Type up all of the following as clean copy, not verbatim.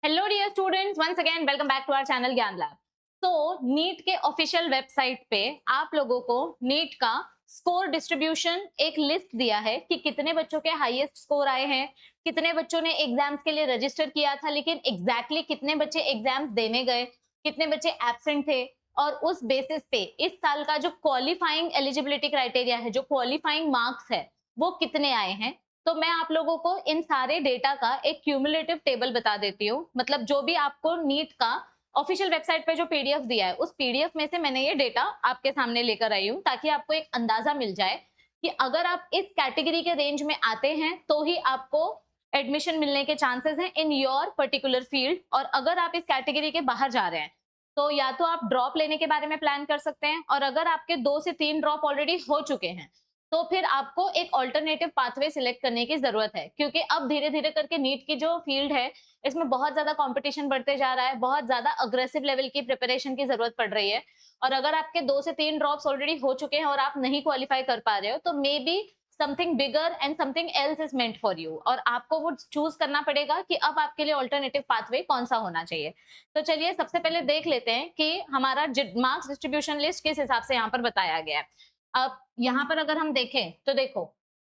Hello dear students, once again welcome back to our channel Gyan lab. तो NEET के official website पे आप लोगों को नीट का स्कोर डिस्ट्रीब्यूशन एक लिस्ट दिया है कि कितने बच्चों के हाईएस्ट स्कोर आए हैं, कितने बच्चों ने एग्जाम्स के लिए रजिस्टर किया था लेकिन एग्जैक्टली कितने बच्चे एग्जाम्स देने गए, कितने बच्चे एब्सेंट थे, और उस बेसिस पे इस साल का जो क्वालिफाइंग एलिजिबिलिटी क्राइटेरिया है, जो क्वालिफाइंग मार्क्स है, वो कितने आए हैं। तो मैं आप लोगों को इन सारे डेटा का एक क्यूमुलेटिव टेबल बता देती हूँ। मतलब जो भी आपको नीट का ऑफिशियल वेबसाइट पे जो पीडीएफ दिया है, उस पीडीएफ में से मैंने ये डेटा आपके सामने लेकर आई हूँ ताकि आपको एक अंदाजा मिल जाए कि अगर आप इस कैटेगरी के रेंज में आते हैं तो ही आपको एडमिशन मिलने के चांसेस हैं इन योर पर्टिकुलर फील्ड। और अगर आप इस कैटेगरी के बाहर जा रहे हैं तो या तो आप ड्रॉप लेने के बारे में प्लान कर सकते हैं, और अगर आपके 2 से 3 ड्रॉप ऑलरेडी हो चुके हैं तो फिर आपको एक ऑल्टरनेटिव पाथवे सिलेक्ट करने की जरूरत है, क्योंकि अब धीरे धीरे करके नीट की जो फील्ड है इसमें बहुत ज्यादा कंपटीशन बढ़ते जा रहा है, बहुत ज्यादा अग्रेसिव लेवल की प्रिपरेशन की जरूरत पड़ रही है। और अगर आपके 2 से 3 ड्रॉप्स ऑलरेडी हो चुके हैं और आप नहीं क्वालिफाई कर पा रहे हो तो may be something bigger and something else is meant for you, और आपको वो चूज करना पड़ेगा कि अब आपके लिए ऑल्टरनेटिव पाथवे कौन सा होना चाहिए। तो चलिए सबसे पहले देख लेते हैं कि हमारा मार्क्स डिस्ट्रीब्यूशन लिस्ट किस हिसाब से यहाँ पर बताया गया है। अब यहाँ पर अगर हम देखें तो देखो,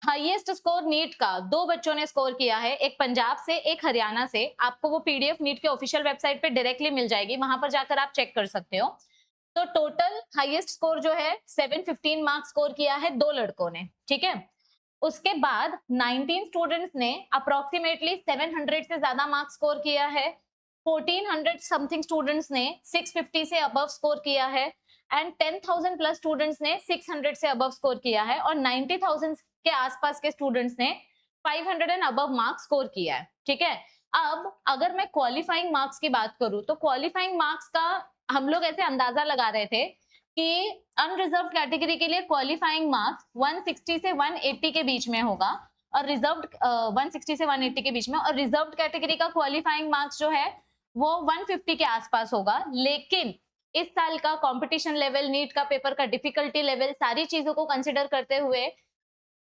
हाईएस्ट स्कोर नीट का 2 बच्चों ने स्कोर किया है, एक पंजाब से एक हरियाणा से। आपको वो पीडीएफ नीट के ऑफिशियल वेबसाइट पे डायरेक्टली मिल जाएगी, वहां पर जाकर आप चेक कर सकते हो। तो टोटल हाईएस्ट स्कोर जो है 715 मार्क्स स्कोर किया है 2 लड़कों ने, ठीक है। उसके बाद 19 स्टूडेंट्स ने अप्रोक्सीमेटली 700 से ज्यादा मार्क्स स्कोर किया है, 1400 समथिंग स्टूडेंट्स ने 650 से अबव स्कोर किया है, एंड 10,000 प्लस स्टूडेंट्स ने 600 से अबव स्कोर किया है, और 90,000 के आसपास के स्टूडेंट्स ने 500 एंड अबव मार्क्स स्कोर किया है, ठीक है। अब अगर मैं क्वालिफाइंग मार्क्स की बात करूं तो क्वालिफाइंग मार्क्स का हम लोग ऐसे अंदाजा लगा रहे थे कि अनरिजर्व कैटेगरी के लिए क्वालिफाइंग मार्क्स 160 से 180 के बीच में होगा, और रिजर्व्ड 160 से 180 के बीच में, और रिजर्व्ड कैटेगरी का क्वालिफाइंग मार्क्स जो है वो 150 के आसपास होगा। लेकिन इस साल का कंपटीशन लेवल, नीट का पेपर का डिफिकल्टी लेवल, सारी चीजों को कंसिडर करते हुए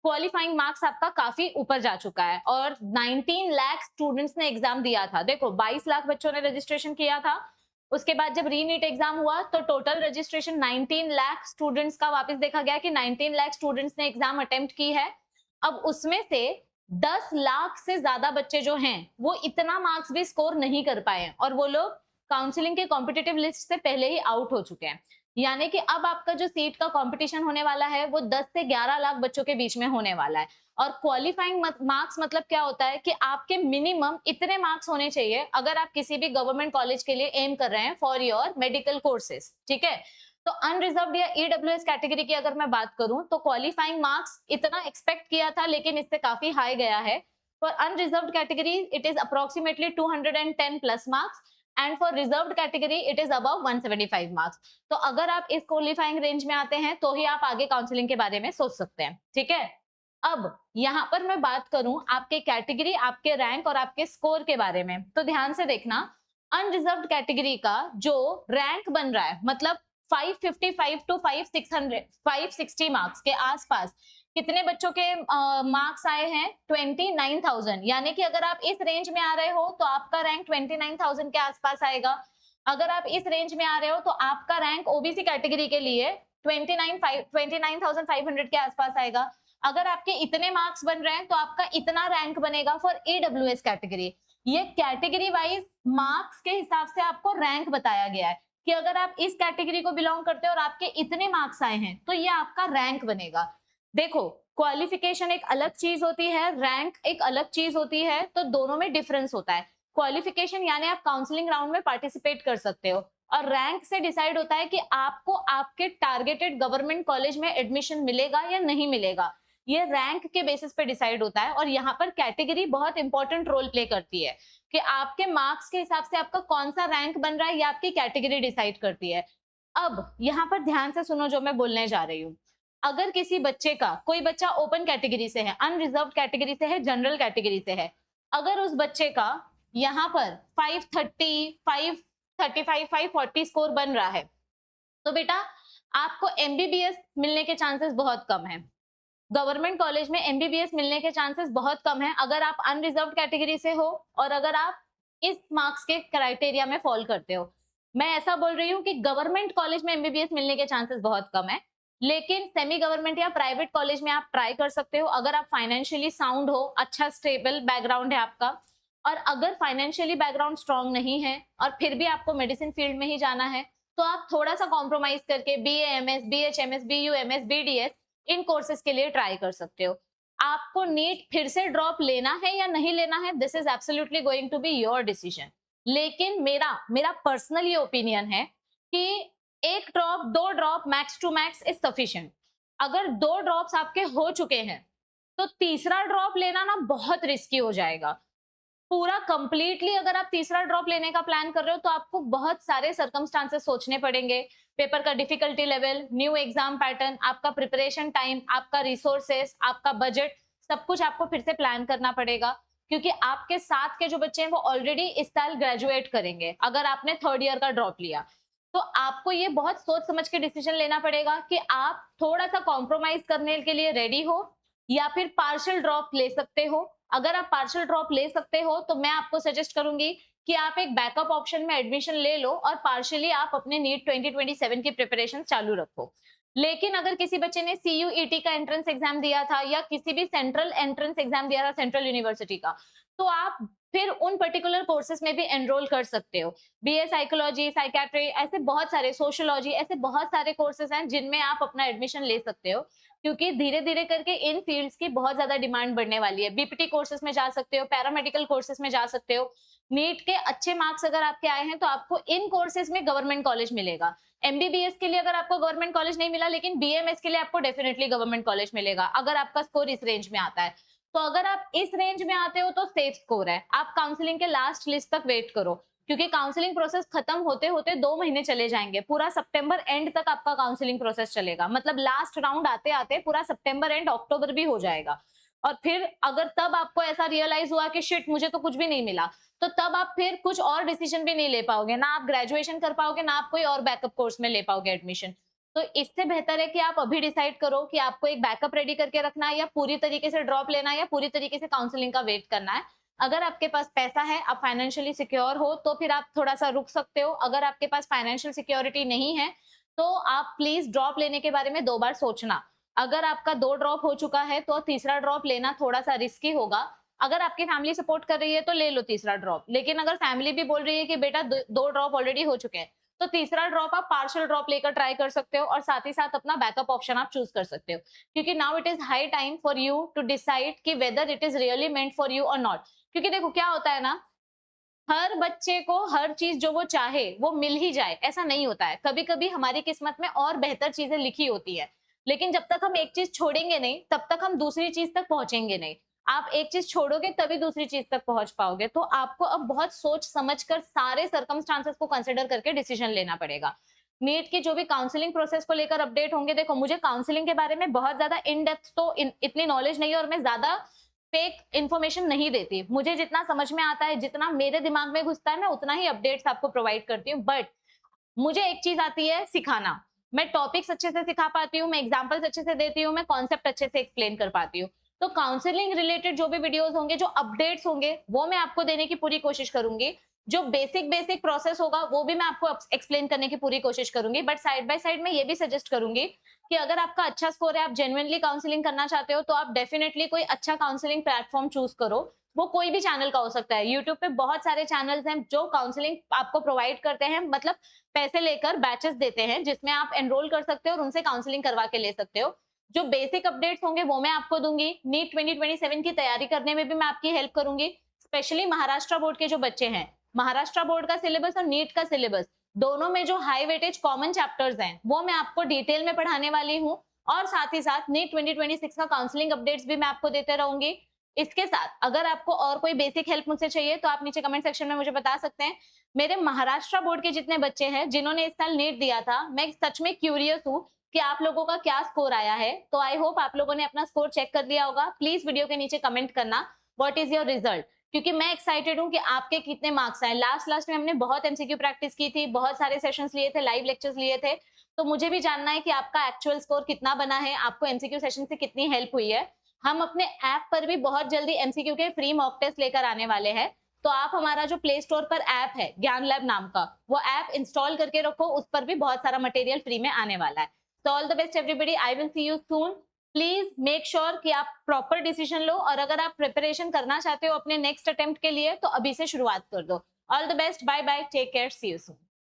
क्वालिफाइंग मार्क्स आपका काफी ऊपर जा चुका है, और 19 लाख स्टूडेंट्स ने एग्जाम दिया था। देखो 22 लाख बच्चों ने रजिस्ट्रेशन किया था, उसके बाद जब री नीट एग्जाम हुआ तो टोटल रजिस्ट्रेशन 19 लाख स्टूडेंट्स का वापस देखा गया कि 19 लाख स्टूडेंट्स ने एग्जाम अटेम्प्ट की है। अब उसमें से 10 लाख से ज्यादा बच्चे जो हैं वो इतना मार्क्स भी स्कोर नहीं कर पाए, और वो लोग काउंसलिंग के कॉम्पिटिटिव लिस्ट से पहले ही आउट हो चुके हैं। यानी कि अब आपका जो सीट का कंपटीशन होने वाला है वो 10 से 11 लाख बच्चों के बीच में होने वाला है। और क्वालिफाइंग मार्क्स मतलब क्या होता है कि आपके मिनिमम इतने मार्क्स होने चाहिए अगर आप किसी भी गवर्नमेंट कॉलेज के लिए एम कर रहे हैं फॉर योर मेडिकल कोर्सेज, ठीक है। तो अनरिजर्व्ड या ईडब्ल्यूएस कैटेगरी की अगर मैं बात करूं तो क्वालिफाइंग मार्क्स इतना एक्सपेक्ट किया था लेकिन इससे काफी हाई गया है। For unreserved category it is approximately 210 plus marks, and for reserved category it is above 175 marks. तो अगर आप इस क्वालिफाइंग रेंज में आते हैं तो ही आप आगे काउंसलिंग के बारे में सोच सकते हैं, ठीक है। अब यहाँ पर मैं बात करूं आपके कैटेगरी, आपके रैंक और आपके स्कोर के बारे में, तो ध्यान से देखना। अनरिजर्व्ड कैटेगरी का जो रैंक बन रहा है, मतलब 555 टू 560 मार्क्स के आसपास कितने बच्चों के मार्क्स आए हैं? 29,000। यानी कि अगर आप इस रेंज में आ रहे हो तो आपका रैंक 29,000 के आसपास आएगा। अगर आप इस रेंज में आ रहे हो तो आपका रैंक ओबीसी कैटेगरी के लिए 29,500 के आसपास आएगा। अगर आपके इतने मार्क्स बन रहे हैं तो आपका इतना रैंक बनेगा फॉर ईडब्ल्यूएस कैटेगरी। ये कैटेगरी वाइज मार्क्स के हिसाब से आपको रैंक बताया गया है कि अगर आप इस कैटेगरी को बिलोंग करते हो और आपके इतने मार्क्स आए हैं तो ये आपका रैंक बनेगा। देखो क्वालिफिकेशन एक अलग चीज होती है, रैंक एक अलग चीज होती है, तो दोनों में डिफरेंस होता है। क्वालिफिकेशन यानी आप काउंसलिंग राउंड में पार्टिसिपेट कर सकते हो, और रैंक से डिसाइड होता है कि आपको आपके टारगेटेड गवर्नमेंट कॉलेज में एडमिशन मिलेगा या नहीं मिलेगा। ये रैंक के बेसिस पे डिसाइड होता है, और यहाँ पर कैटेगरी बहुत इंपॉर्टेंट रोल प्ले करती है कि आपके मार्क्स के हिसाब से आपका कौन सा रैंक बन रहा है, ये आपकी कैटेगरी डिसाइड करती है। अब यहाँ पर ध्यान से सुनो जो मैं बोलने जा रही हूँ। अगर किसी बच्चे का, कोई बच्चा ओपन कैटेगरी से है, अनरिजर्व्ड कैटेगरी से है, जनरल कैटेगरी से है, अगर उस बच्चे का यहाँ पर 530, 535, 540 स्कोर बन रहा है तो बेटा आपको एमबीबीएस मिलने के चांसेस बहुत कम है। गवर्नमेंट कॉलेज में एमबीबीएस मिलने के चांसेस बहुत कम है अगर आप अनरिजर्व्ड कैटेगरी से हो, और अगर आप इस मार्क्स के क्राइटेरिया में फॉल करते हो। मैं ऐसा बोल रही हूँ कि गवर्नमेंट कॉलेज में एमबीबीएस मिलने के चांसेस बहुत कम है, लेकिन सेमी गवर्नमेंट या प्राइवेट कॉलेज में आप ट्राई कर सकते हो अगर आप फाइनेंशियली साउंड हो, अच्छा स्टेबल बैकग्राउंड है आपका। और अगर फाइनेंशियली बैकग्राउंड स्ट्रांग नहीं है और फिर भी आपको मेडिसिन फील्ड में ही जाना है, तो आप थोड़ा सा कॉम्प्रोमाइज करके बीएएमएस, बीएचएमएस, बीयूएमएस, बीडीएस इन कोर्सेज के लिए ट्राई कर सकते हो। आपको नीट फिर से ड्रॉप लेना है या नहीं लेना है, this is absolutely going to be your decision. लेकिन मेरा मेरा पर्सनल ये ओपिनियन है कि एक drop, 2 drop max to max is sufficient. अगर 2 ड्रॉप्स आपके हो चुके हैं, तो तीसरा ड्रॉप लेना ना बहुत रिस्की हो जाएगा। पूरा कंप्लीटली अगर आप तीसरा ड्रॉप लेने का प्लान कर रहे हो, तो आपको बहुत सारे सर्कमस्टांसेस सोचने पड़ेंगे। पेपर का difficulty level, new exam pattern, आपका प्रिपरेशन टाइम, आपका रिसोर्सेस, आपका बजट, सब कुछ आपको फिर से प्लान करना पड़ेगा। क्योंकि आपके साथ के जो बच्चे हैं वो ऑलरेडी इस साल ग्रेजुएट करेंगे अगर आपने 3rd ईयर का ड्रॉप लिया। तो आपको ये बहुत सोच समझ के डिसीजन लेना पड़ेगा कि आप थोड़ा सा कॉम्प्रोमाइज करने के लिए रेडी हो या फिर पार्शियल ड्रॉप ले सकते हो। अगर आप पार्शियल ड्रॉप ले सकते हो तो मैं आपको सजेस्ट करूंगी कि आप एक बैकअप ऑप्शन में एडमिशन ले लो और पार्शियली आप अपने नीट 2027 की प्रिपरेशन चालू रखो। लेकिन अगर किसी बच्चे ने CUET का एंट्रेंस एग्जाम दिया था या किसी भी सेंट्रल एंट्रेंस एग्जाम दिया था सेंट्रल यूनिवर्सिटी का, तो आप फिर उन पर्टिकुलर कोर्सेज में भी एनरोल कर सकते हो। बीए साइकोलॉजी, साइकेट्री, ऐसे बहुत सारे, सोशियोलॉजी, ऐसे बहुत सारे कोर्सेज हैं जिनमें आप अपना एडमिशन ले सकते हो। क्योंकि धीरे धीरे करके इन फील्ड्स की बहुत ज्यादा डिमांड बढ़ने वाली है। बीपीटी कोर्सेज में जा सकते हो, पैरामेडिकल कोर्सेज में जा सकते हो। नीट के अच्छे मार्क्स अगर आपके आए हैं तो आपको इन कोर्सेज में गवर्नमेंट कॉलेज मिलेगा। एमबीबीएस के लिए अगर आपको गवर्नमेंट कॉलेज नहीं मिला, लेकिन बीएमएस के लिए आपको डेफिनेटली गवर्नमेंट कॉलेज मिलेगा अगर आपका स्कोर इस रेंज में आता है। तो अगर आप इस रेंज में आते हो तो सेफ स्कोर है। आप काउंसलिंग के लास्ट लिस्ट तक वेट करो, क्योंकि काउंसलिंग प्रोसेस खत्म होते होते 2 महीने चले जाएंगे। पूरा सितंबर एंड तक आपका काउंसलिंग प्रोसेस चलेगा, मतलब लास्ट राउंड आते आते पूरा सितंबर एंड अक्टूबर भी हो जाएगा। और फिर अगर तब आपको ऐसा रियलाइज हुआ कि शिट मुझे तो कुछ भी नहीं मिला, तो तब आप फिर कुछ और डिसीजन भी नहीं ले पाओगे, ना आप ग्रेजुएशन कर पाओगे, ना आप कोई और बैकअप कोर्स में ले पाओगे एडमिशन। तो इससे बेहतर है कि आप अभी डिसाइड करो कि आपको एक बैकअप रेडी करके रखना है या पूरी तरीके से ड्रॉप लेना है या पूरी तरीके से काउंसलिंग का वेट करना है। अगर आपके पास पैसा है, आप फाइनेंशियली सिक्योर हो, तो फिर आप थोड़ा सा रुक सकते हो। अगर आपके पास फाइनेंशियल सिक्योरिटी नहीं है तो आप प्लीज ड्रॉप लेने के बारे में 2 बार सोचना। अगर आपका 2 ड्रॉप हो चुका है तो तीसरा ड्रॉप लेना थोड़ा सा रिस्की होगा। अगर आपकी फैमिली सपोर्ट कर रही है तो ले लो तीसरा ड्रॉप, लेकिन अगर फैमिली भी बोल रही है कि बेटा 2 ड्रॉप ऑलरेडी हो चुके हैं, तो तीसरा ड्रॉप आप पार्शियल ड्रॉप लेकर ट्राई कर सकते हो और साथ ही साथ अपना बैकअप ऑप्शन आप चूज कर सकते हो। क्योंकि now it is high time for you to decide कि whether it is really meant for you और नॉट। क्योंकि देखो क्या होता है ना, हर बच्चे को हर चीज जो वो चाहे वो मिल ही जाए ऐसा नहीं होता है। कभी कभी हमारी किस्मत में और बेहतर चीजें लिखी होती है, लेकिन जब तक हम एक चीज छोड़ेंगे नहीं तब तक हम दूसरी चीज तक पहुंचेंगे नहीं। आप एक चीज छोड़ोगे तभी दूसरी चीज तक पहुंच पाओगे। तो आपको अब बहुत सोच समझकर सारे सर्कमस्टांसेस को कंसिडर करके डिसीजन लेना पड़ेगा। नीट की जो भी काउंसलिंग प्रोसेस को लेकर अपडेट होंगे, देखो मुझे काउंसलिंग के बारे में बहुत ज्यादा इन डेप्थ तो इतनी नॉलेज नहीं है और मैं ज्यादा फेक इन्फॉर्मेशन नहीं देती। मुझे जितना समझ में आता है, जितना मेरे दिमाग में घुसता है, मैं उतना ही अपडेट्स आपको प्रोवाइड करती हूँ। बट मुझे एक चीज आती है, सिखाना। मैं टॉपिक्स अच्छे से सिखा पाती हूँ, मैं एग्जांपल्स अच्छे से देती हूँ, मैं कॉन्सेप्ट अच्छे से एक्सप्लेन कर पाती हूँ। तो काउंसलिंग रिलेटेड जो भी वीडियोस होंगे, जो अपडेट्स होंगे, वो मैं आपको देने की पूरी कोशिश करूंगी। जो बेसिक प्रोसेस होगा वो भी मैं आपको एक्सप्लेन करने की पूरी कोशिश करूंगी। बट साइड बाय साइड मैं ये भी सजेस्ट करूंगी कि अगर आपका अच्छा स्कोर है, आप जेन्युइनली काउंसलिंग करना चाहते हो, तो आप डेफिनेटली कोई अच्छा काउंसलिंग प्लेटफॉर्म चूज करो। वो कोई भी चैनल का हो सकता है। यूट्यूब पे बहुत सारे चैनल्स हैं जो काउंसलिंग आपको प्रोवाइड करते हैं, मतलब पैसे लेकर बैचेस देते हैं जिसमें आप एनरोल कर सकते हो और उनसे काउंसलिंग करवा के ले सकते हो। जो बेसिक अपडेट्स होंगे वो मैं आपको दूंगी। नीट 2027 की तैयारी करने में भी मैं आपकी हेल्प करूंगी। स्पेशली महाराष्ट्र बोर्ड के जो बच्चे हैं, महाराष्ट्र बोर्ड का सिलेबस और नीट का सिलेबस दोनों में जो हाई वेटेज कॉमन चैप्टर्स हैं वो मैं आपको डिटेल में पढ़ाने वाली हूँ। और साथ ही साथ नीट 2026 का काउंसलिंग अपडेट्स भी मैं आपको देते रहूंगी। इसके साथ अगर आपको और कोई बेसिक हेल्प मुझसे चाहिए तो आप नीचे कमेंट सेक्शन में मुझे बता सकते हैं। मेरे महाराष्ट्र बोर्ड के जितने बच्चे हैं जिन्होंने इस साल नीट दिया था, मैं सच में क्यूरियस हूँ कि आप लोगों का क्या स्कोर आया है। तो आई होप आप लोगों ने अपना स्कोर चेक कर लिया होगा। प्लीज वीडियो के नीचे कमेंट करना व्हाट इज योर रिजल्ट, क्योंकि मैं एक्साइटेड हूँ कि आपके कितने मार्क्स आए। लास्ट में हमने बहुत एमसीक्यू प्रैक्टिस की थी, बहुत सारे सेशंस लिए थे, लाइव लेक्चर्स लिए थे। तो मुझे भी जानना है कि आपका एक्चुअल स्कोर कितना बना है, आपको एमसीक्यू सेशन से कितनी हेल्प हुई है। हम अपने ऐप पर भी बहुत जल्दी एमसीक्यू के फ्री मॉक टेस्ट लेकर आने वाले हैं, तो आप हमारा जो प्ले स्टोर पर ऐप है ज्ञान लैब नाम का, वो ऐप इंस्टॉल करके रखो, उस पर भी बहुत सारा मटेरियल फ्री में आने वाला है। So all the best everybody, I will see you soon. Please make sure कि आप प्रॉपर डिसीजन लो, और अगर आप प्रिपरेशन करना चाहते हो अपने नेक्स्ट अटेम्प्ट के लिए तो अभी से शुरुआत कर दो। All the best, bye bye, take care, see you soon.